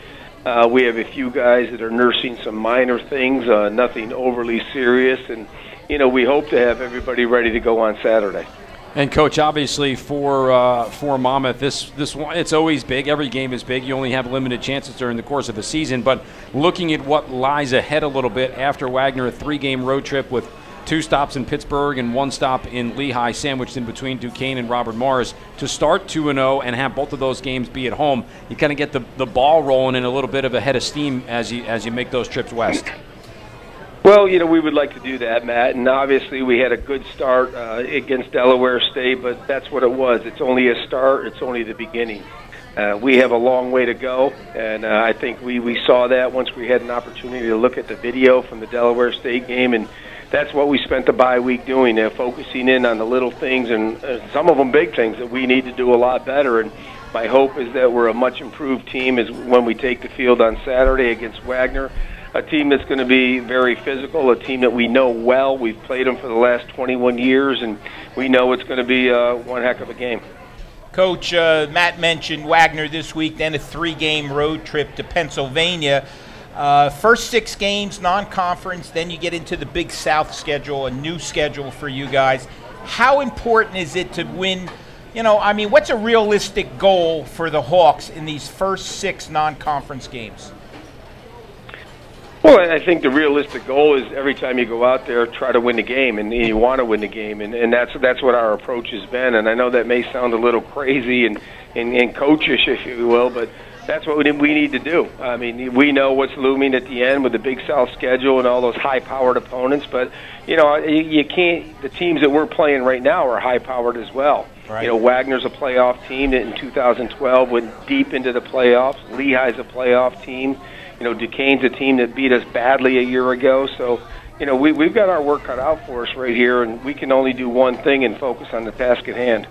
We have a few guys that are nursing some minor things, nothing overly serious, and, you know, we hope to have everybody ready to go on Saturday. And Coach, obviously for Monmouth, this one, it's always big. Every game is big. You only have limited chances during the course of the season. But looking at what lies ahead a little bit after Wagner, a 3-game road trip with 2 stops in Pittsburgh and 1 stop in Lehigh, sandwiched in between Duquesne and Robert Morris, to start 2-0 and have both of those games be at home, you kind of get the ball rolling in a little bit of a head of steam as you make those trips west. Well, you know, we would like to do that, Matt, and obviously we had a good start against Delaware State, but that's what it was. It's only a start. It's only the beginning. We have a long way to go, and I think we saw that once we had an opportunity to look at the video from the Delaware State game, and that's what we spent the bye week doing, focusing in on the little things and some of them big things that we need to do a lot better. And my hope is that we're a much improved team as when we take the field on Saturday against Wagner, a team that's going to be very physical, a team that we know well. We've played them for the last 21 years, and we know it's going to be one heck of a game. Coach, Matt mentioned Wagner this week, then a 3-game road trip to Pennsylvania. First 6 games, non-conference, then you get into the Big South schedule, a new schedule for you guys. How important is it to win? You know, I mean, what's a realistic goal for the Hawks in these first 6 non-conference games? Well, I think the realistic goal is every time you go out there, try to win the game, and you want to win the game, and that's what our approach has been. And I know that may sound a little crazy and coachish, if you will, but that's what we need to do. I mean, we know what's looming at the end with the Big South schedule and all those high-powered opponents, but, you know, you can't – the teams that we're playing right now are high-powered as well. Right. You know, Wagner's a playoff team that in 2012 went deep into the playoffs. Lehigh's a playoff team. You know, Duquesne's a team that beat us badly a year ago. So, you know, we've got our work cut out for us right here, and we can only do one thing and focus on the task at hand.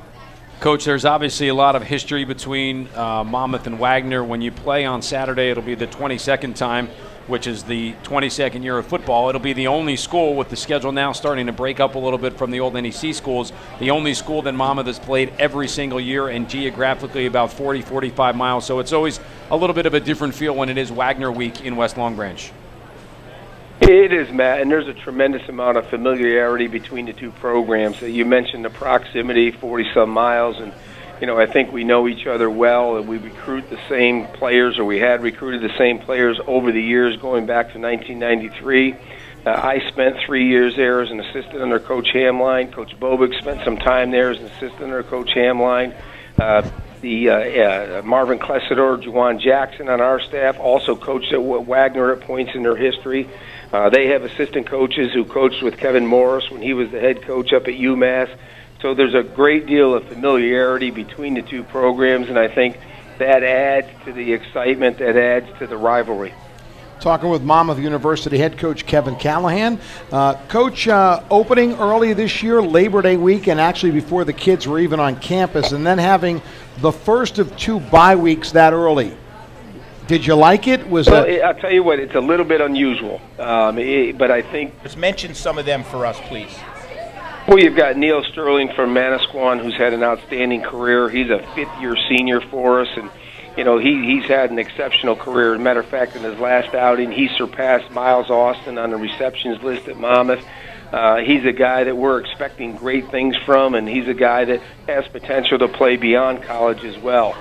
Coach, there's obviously a lot of history between Monmouth and Wagner. When you play on Saturday, it'll be the 22nd time, which is the 22nd year of football. It'll be the only school, with the schedule now starting to break up a little bit from the old NEC schools, the only school that Monmouth has played every single year, and geographically about 40, 45 miles. So it's always a little bit of a different feel when it is Wagner week in West Long Branch. It is, Matt, and there's a tremendous amount of familiarity between the two programs. You mentioned the proximity, 40-some miles, and I think we know each other well, and we recruit the same players, or we had recruited the same players over the years, going back to 1993. I spent 3 years there as an assistant under Coach Hamline. Coach Bobick spent some time there as an assistant under Coach Hamline. Marvin Clessidor, Juwan Jackson on our staff also coached at Wagner at points in their history. They have assistant coaches who coached with Kevin Morris when he was the head coach up at UMass. So there's a great deal of familiarity between the two programs, and I think that adds to the excitement, that adds to the rivalry. Talking with Monmouth University head coach Kevin Callahan. Coach, opening early this year, Labor Day weekend, actually before the kids were even on campus, and then having the first of 2 bye weeks that early. Did you like it? I'll tell you what, it's a little bit unusual, but I think... Just mention some of them for us, please. Well, you've got Neil Sterling from Manasquan, who's had an outstanding career. He's a fifth-year senior for us, and he's had an exceptional career. As a matter of fact, in his last outing, he surpassed Miles Austin on the receptions list at Monmouth. He's a guy that we're expecting great things from, and he's a guy that has potential to play beyond college as well.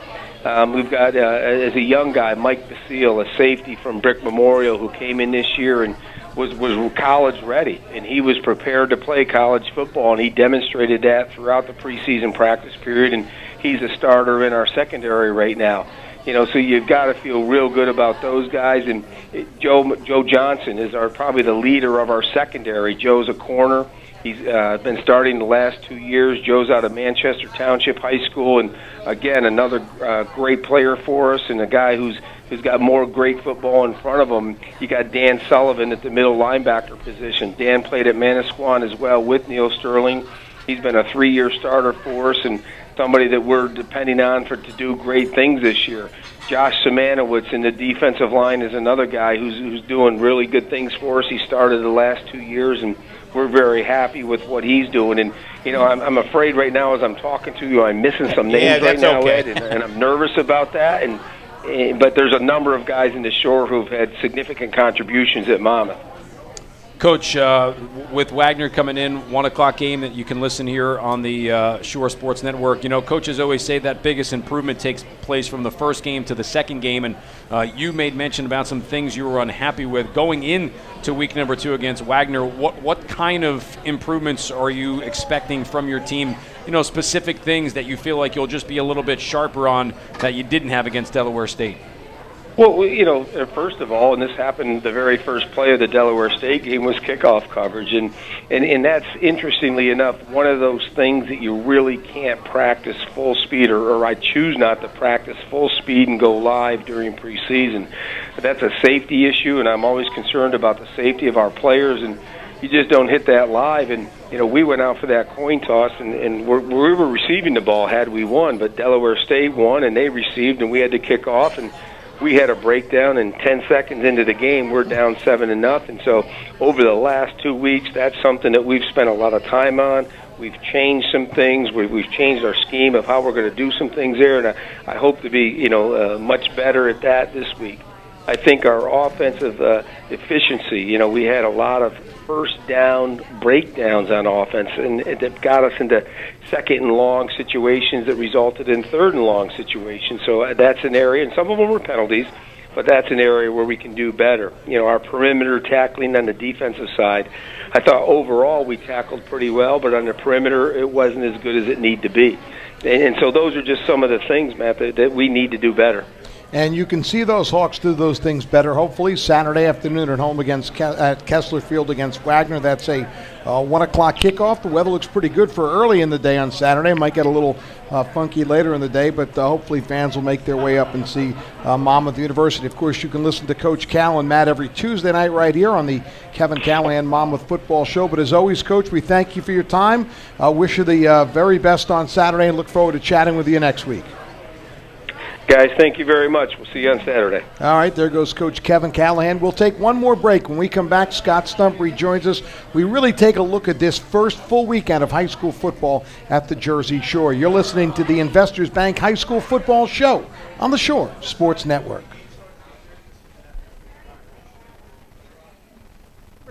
We've got, as a young guy, Mike Basile, a safety from Brick Memorial, who came in this year and was college ready, and he was prepared to play college football, and he demonstrated that throughout the preseason practice period, and he's a starter in our secondary right now. So you've got to feel real good about those guys. And Joe Johnson is probably the leader of our secondary. Joe's a corner. He's been starting the last 2 years. Joe's out of Manchester Township High School, and again, another great player for us, and a guy who's got more great football in front of him. You got Dan Sullivan at the middle linebacker position. Dan played at Manasquan as well with Neil Sterling. He's been a 3-year starter for us, and somebody that we're depending on to do great things this year. Josh Simanowicz in the defensive line is another guy who's doing really good things for us. He started the last 2 years, and we're very happy with what he's doing. And I'm afraid right now as I'm talking to you, I'm missing some names right now, Ed, and I'm nervous about that. But there's a number of guys in the Shore who've had significant contributions at Monmouth. Coach, with Wagner coming in, 1 o'clock game that you can listen here on the Shore Sports Network, coaches always say that biggest improvement takes place from the first game to the second game, and you made mention about some things you were unhappy with going into week number 2 against Wagner. What kind of improvements are you expecting from your team? Specific things that you feel like you'll just be a little bit sharper on that you didn't have against Delaware State. Well, first of all, and this happened the very first play of the Delaware State game, was kickoff coverage. And that's, interestingly enough, one of those things that you really can't practice full speed, or I choose not to practice full speed and go live during preseason. That's a safety issue, and I'm always concerned about the safety of our players, and you just don't hit that live. And, we went out for that coin toss, and we were receiving the ball had we won, but Delaware State won, and they received, and we had to kick off, and we had a breakdown, and 10 seconds into the game, we're down 7-0. So over the last 2 weeks, that's something that we've spent a lot of time on. We've changed some things. We've changed our scheme of how we're going to do some things there, and I hope to be, much better at that this week. I think our offensive efficiency, we had a lot of first down breakdowns on offense, and it got us into second and long situations that resulted in third and long situations. So that's an area, and some of them were penalties, but that's an area where we can do better. Our perimeter tackling on the defensive side, I thought overall we tackled pretty well, but on the perimeter it wasn't as good as it needed to be. And so those are just some of the things, Matt, that we need to do better. And you can see those Hawks do those things better, hopefully, Saturday afternoon at home at Kessler Field against Wagner. That's a 1 o'clock kickoff. The weather looks pretty good for early in the day on Saturday. Might get a little funky later in the day, but hopefully fans will make their way up and see Monmouth University. Of course, you can listen to Coach Cal and Matt every Tuesday night right here on the Kevin Callahan Monmouth Football Show. But as always, Coach, we thank you for your time. Wish you the very best on Saturday and look forward to chatting with you next week. Guys, thank you very much. We'll see you on Saturday. All right, there goes Coach Kevin Callahan. We'll take one more break. When we come back, Scott Stump rejoins us. We really take a look at this first full weekend of high school football at the Jersey Shore. You're listening to the Investors Bank High School Football Show on the Shore Sports Network.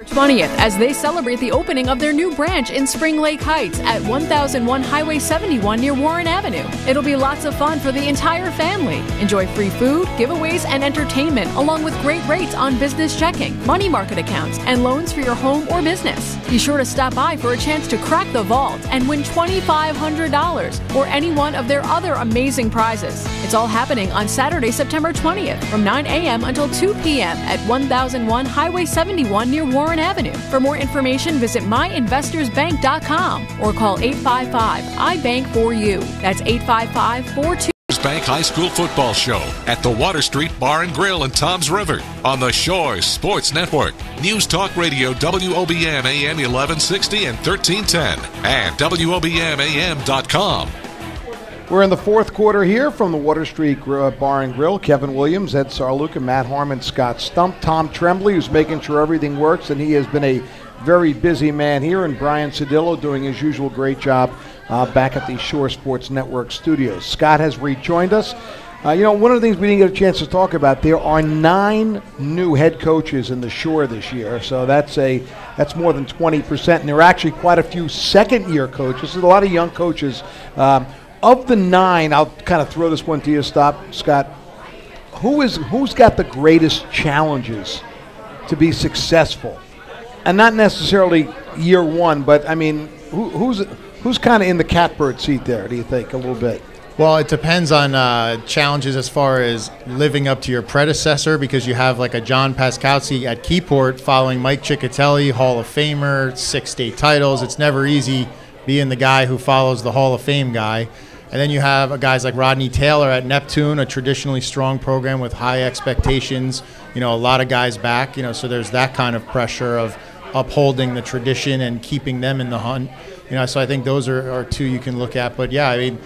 20th as they celebrate the opening of their new branch in Spring Lake Heights at 1001 Highway 71 near Warren Avenue. It'll be lots of fun for the entire family. Enjoy free food, giveaways, and entertainment, along with great rates on business checking, money market accounts, and loans for your home or business. Be sure to stop by for a chance to crack the vault and win $2,500 or any one of their other amazing prizes. It's all happening on Saturday, September 20th from 9 a.m. until 2 p.m. at 1001 Highway 71 near Warren Avenue. For more information, visit myinvestorsbank.com or call 855-I-BANK-4U. That's 855-42. Bank High School Football Show at the Water Street Bar and Grill in Toms River on the Shore Sports Network. News Talk Radio WOBM AM 1160 and 1310 and WOBMAM.com. We're in the fourth quarter here from the Water Street Bar and Grill. Kevin Williams, Ed Sarluka, Matt Harmon, Scott Stump, Tom Tremblay, who's making sure everything works, and he has been a very busy man here, and Brian Cedillo doing his usual great job back at the Shore Sports Network studios. Scott has rejoined us. One of the things we didn't get a chance to talk about, there are 9 new head coaches in the Shore this year, so that's more than 20%, and there are actually quite a few second-year coaches. There's a lot of young coaches. Of the 9, I'll kind of throw this one to you, Scott. Who's got the greatest challenges to be successful? And not necessarily year one, but I mean, who's kind of in the catbird seat there, do you think, a little bit? Well, it depends on challenges as far as living up to your predecessor, because you have like a John Paskowski at Keyport following Mike Ciccatelli, Hall of Famer, 6 state titles. It's never easy being the guy who follows the Hall of Fame guy. And then you have guys like Rodney Taylor at Neptune, a traditionally strong program with high expectations, a lot of guys back, so there's that kind of pressure of upholding the tradition and keeping them in the hunt. So I think those are 2 you can look at. But yeah, I mean,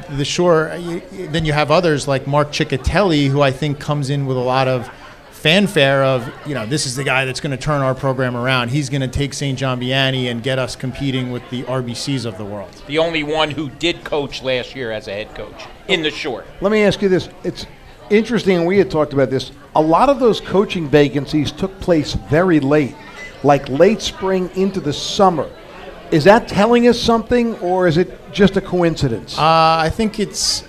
the Shore, then you have others like Mark Ciccatelli, who I think comes in with a lot of fanfare of, this is the guy that's going to turn our program around. He's going to take St. John Vianney and get us competing with the RBCs of the world. The only one who did coach last year as a head coach in the Shore. Let me ask you this. It's interesting, and we had talked about this. A lot of those coaching vacancies took place very late, like late spring into the summer. Is that telling us something, or is it just a coincidence? I think it's...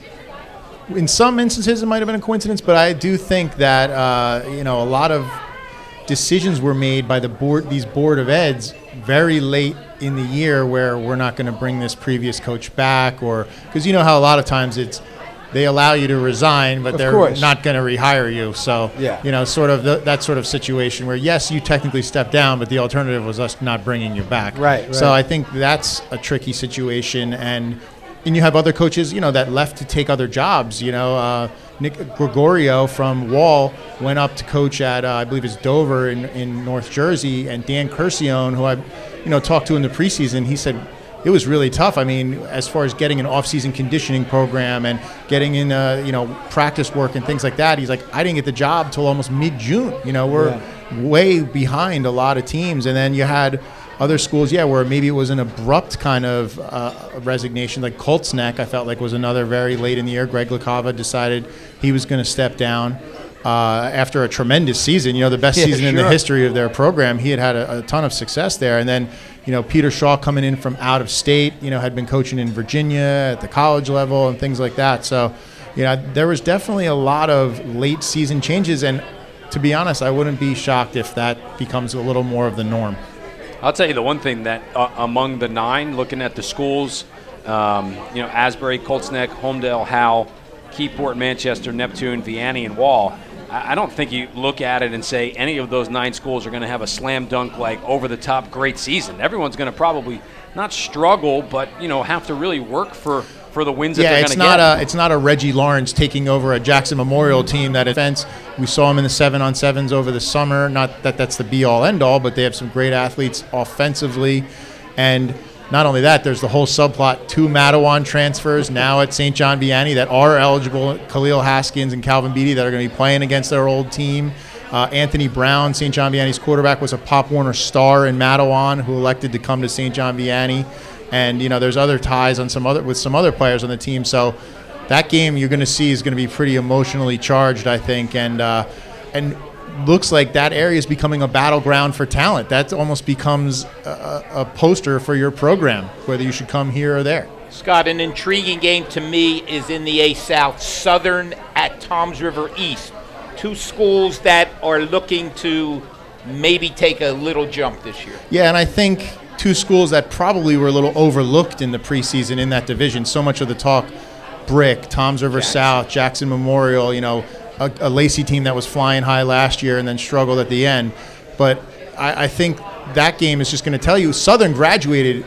In some instances, it might have been a coincidence, but I do think that a lot of decisions were made by these board of eds very late in the year, where we're not going to bring this previous coach back, or because how a lot of times they allow you to resign, but they're not going to rehire you. So sort of that sort of situation where yes, you technically stepped down, but the alternative was us not bringing you back. Right. So I think that's a tricky situation, and you have other coaches, that left to take other jobs. Nick Gregorio from Wall went up to coach at, I believe it's Dover in North Jersey, and Dan Curcione, who I, talked to in the preseason, he said it was really tough. I mean, as far as getting an off-season conditioning program and getting in, practice work and things like that. He's like, I didn't get the job till almost mid-June. We're way behind a lot of teams, and then you had other schools, where maybe it was an abrupt kind of resignation, like Colts Neck, I felt like was another very late in the year. Greg LaCava decided he was going to step down after a tremendous season, the best season in the history of their program. He had a ton of success there. And then, Peter Shaw coming in from out of state, had been coaching in Virginia at the college level and things like that. So, there was definitely a lot of late season changes. And to be honest, I wouldn't be shocked if that becomes a little more of the norm. I'll tell you the one thing that among the 9, looking at the schools, Asbury, Colts Neck, Homedale, Howell, Keyport, Manchester, Neptune, Vianney, and Wall, I don't think you look at it and say any of those 9 schools are going to have a slam dunk, like over-the-top great season. Everyone's going to probably not struggle, but, have to really work for the wins that they're going to get. It's not a Reggie Lawrence taking over a Jackson Memorial team that offense. We saw him in the 7-on-7s over the summer. Not that that's the be-all, end-all, but they have some great athletes offensively. And not only that, there's the whole subplot, 2 Matawan transfers now at St. John Vianney that are eligible, Khalil Haskins and Calvin Beatty, that are going to be playing against their old team. Anthony Brown, St. John Vianney's quarterback, was a Pop Warner star in Matawan who elected to come to St. John Vianney. And, there's other ties on with some other players on the team. So that game you're going to see is going to be pretty emotionally charged, I think. And looks like that area is becoming a battleground for talent. That almost becomes a poster for your program, whether you should come here or there. Scott, an intriguing game to me is in the A South, Southern at Toms River East. Two schools that are looking to maybe take a little jump this year. Yeah, and I think two schools that probably were a little overlooked in the preseason in that division. So much of the talk, Brick, Toms River South, Jackson Memorial, a Lacey team that was flying high last year and then struggled at the end. But I think that game is just going to tell you Southern graduated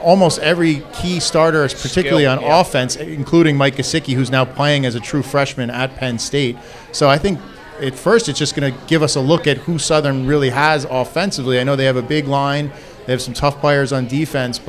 almost every key starter, particularly on offense, including Mike Gesicki, who's now playing as a true freshman at Penn State. So I think at first it's just going to give us a look at who Southern really has offensively. I know they have a big line. They have some tough players on defense,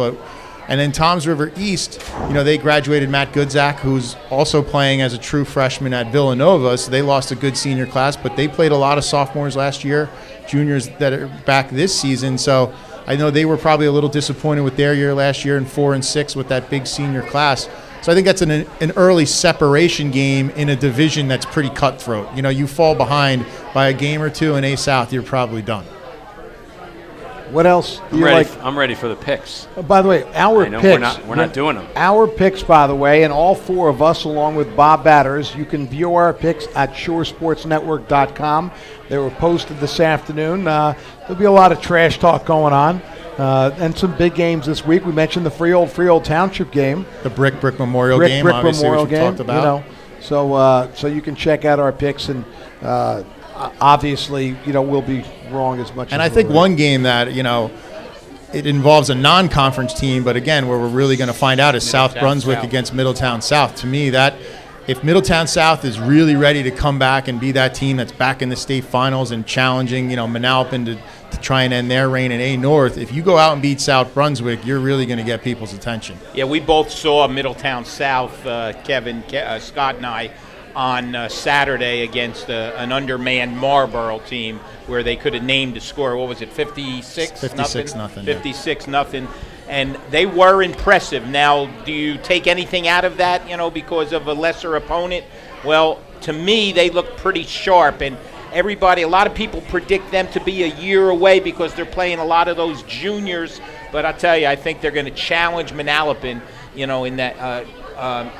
and then Toms River East, they graduated Matt Goodzak, who's also playing as a true freshman at Villanova, so they lost a good senior class, but they played a lot of sophomores last year, juniors that are back this season. So I know they were probably a little disappointed with their year last year in 4 and 6 with that big senior class. So I think that's an early separation game in a division that's pretty cutthroat. You fall behind by a game or two in A South, you're probably done. What else? I'm ready for the picks. By the way, our picks. We're not doing them. Our picks, by the way, and all four of us, along with Bob Batters, you can view our picks at shoresportsnetwork.com. They were posted this afternoon. There'll be a lot of trash talk going on. And some big games this week. We mentioned the Freehold Township game, the Brick Memorial game, Brick obviously, Memorial which we talked about. So you can check out our picks, and obviously, we'll be wrong as much. And as I think right. one game that it involves a non-conference team, but again, where we're really going to find out is South Brunswick against Middletown South. To me, that if Middletown South is really ready to come back and be that team that's back in the state finals and challenging, Manalapan to try and end their reign in A North, if you go out and beat South Brunswick, you're really going to get people's attention. Yeah, we both saw Middletown South, Kevin, Scott and I, on Saturday against an undermanned Marlboro team where they could have named the score. What was it, 56? nothing. 56 nothing. And they were impressive. Now, do you take anything out of that, because of a lesser opponent? Well, to me, they look pretty sharp. And a lot of people predict them to be a year away because they're playing a lot of those juniors. But I tell you, I think they're going to challenge Manalapan, in that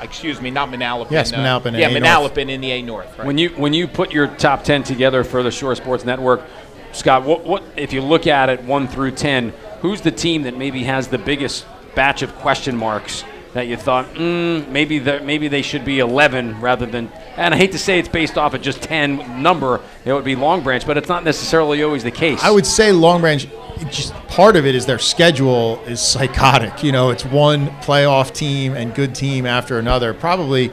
excuse me, not Manalapan. Yes, Manalapan. Manalapan in the A North. Right? When you put your top 10 together for the Shore Sports Network, Scott, what if you look at it 1 through 10? Who's the team that maybe has the biggest batch of question marks that you thought maybe they should be 11 rather than? And I hate to say it's based off of just 10 number. It would be Long Branch, but it's not necessarily always the case. I would say Long Branch. Just part of it is their schedule is psychotic. It's one playoff team and good team after another. Probably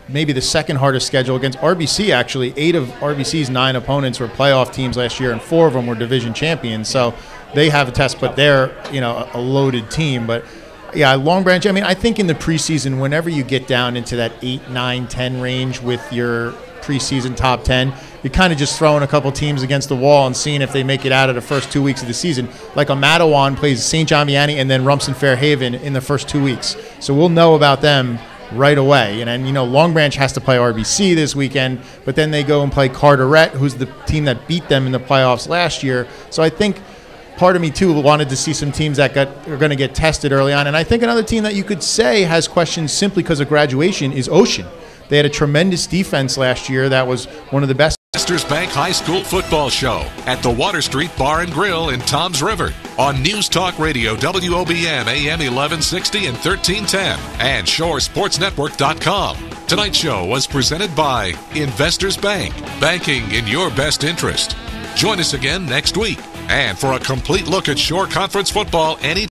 maybe the second hardest schedule against RBC, actually. 8 of RBC's 9 opponents were playoff teams last year, and 4 of them were division champions. So they have a test, but they're, a loaded team. But, yeah, Long Branch, I think in the preseason, whenever you get down into that 8, 9, 10 range with your preseason top 10, you're kind of just throwing a couple teams against the wall and seeing if they make it out of the first 2 weeks of the season. Like a Matawan plays St. John Vianney and then Rumson Fairhaven in the first 2 weeks. So we'll know about them right away. And then, Long Branch has to play RBC this weekend, but then they go and play Carteret, who's the team that beat them in the playoffs last year. So I think part of me, too, wanted to see some teams that are going to get tested early on. And I think another team that you could say has questions simply because of graduation is Ocean. They had a tremendous defense last year that was one of the best. Investors Bank High School Football Show at the Water Street Bar and Grill in Toms River on News Talk Radio WOBM AM 1160 and 1310 and shoresportsnetwork.com. Tonight's show was presented by Investors Bank, banking in your best interest. Join us again next week. And for a complete look at Shore Conference football any